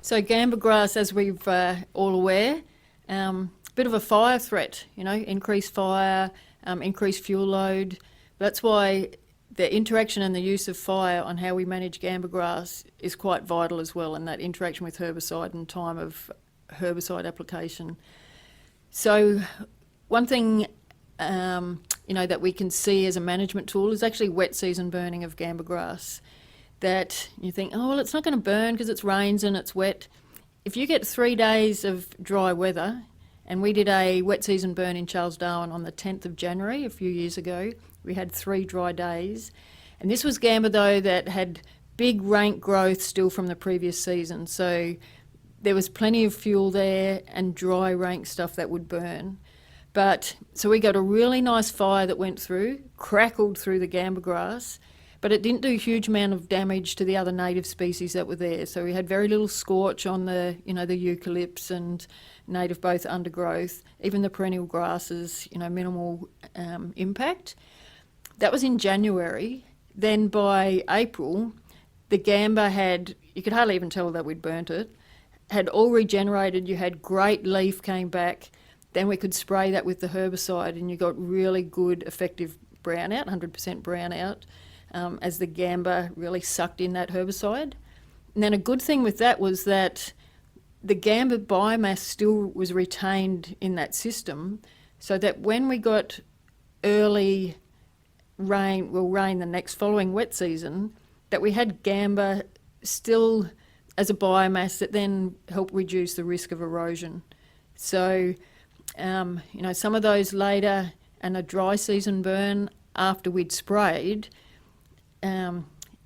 So gamba grass, as we've all aware, bit of a fire threat, increased fire, increased fuel load. That's why the interaction and the use of fire on how we manage gamba grass is quite vital as well, and that interaction with herbicide and time of herbicide application. So one thing that we can see as a management tool is actually wet season burning of gamba grass. That you think, oh, well, it's not going to burn because it rains and it's wet. If you get 3 days of dry weather, and we did a wet season burn in Charles Darwin on the 10th of January a few years ago. We had 3 dry days. And this was gamba, though, that had big rank growth still from the previous season. So there was plenty of fuel there and dry rank stuff that would burn. So we got a really nice fire that went through, crackled through the gamba grass, but it didn't do a huge amount of damage to the other native species that were there. So we had very little scorch on the eucalypts and native both undergrowth, even the perennial grasses, minimal impact. That was in January. Then by April, the gamba you could hardly even tell that we'd burnt it, had all regenerated. You had great leaf came back. Then we could spray that with the herbicide and you got really good effective brownout, 100% brownout, as the gamba really sucked in that herbicide. And then a good thing with that was that the gamba biomass still was retained in that system, so that when we got early rain the next following wet season, that we had gamba still as a biomass that then helped reduce the risk of erosion. So, some of those later and a dry season burn after we'd sprayed,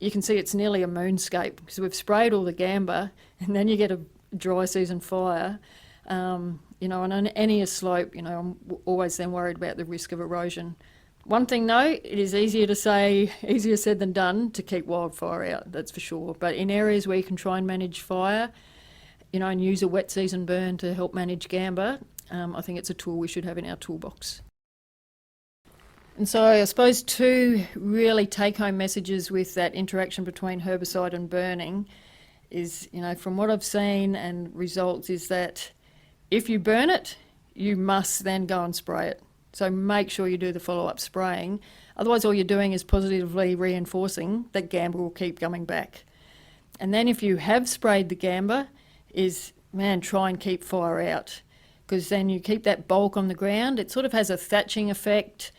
you can see it's nearly a moonscape because we've sprayed all the gamba and then you get a dry season fire, and on any slope, I'm always then worried about the risk of erosion. One thing though, it is easier said than done to keep wildfire out, that's for sure. But in areas where you can try and manage fire, and use a wet season burn to help manage gamba, I think it's a tool we should have in our toolbox. And so I suppose 2 really take-home messages with that interaction between herbicide and burning is, from what I've seen and results, is that if you burn it, you must then go and spray it. So make sure you do the follow-up spraying. Otherwise, all you're doing is positively reinforcing that gamba will keep coming back. And then if you have sprayed the gamba, try and keep fire out, because then you keep that bulk on the ground. It sort of has a thatching effect.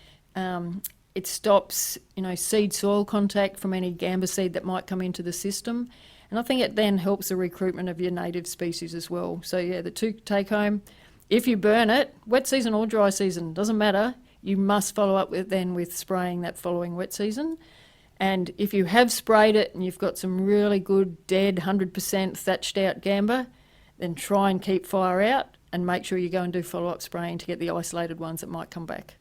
It stops, seed soil contact from any gamba seed that might come into the system. And I think it then helps the recruitment of your native species as well. So yeah, the 2 take home, if you burn it, wet season or dry season, doesn't matter, you must follow up with spraying that following wet season. And if you have sprayed it and you've got some really good dead 100% thatched out gamba, then try and keep fire out and make sure you go and do follow-up spraying to get the isolated ones that might come back.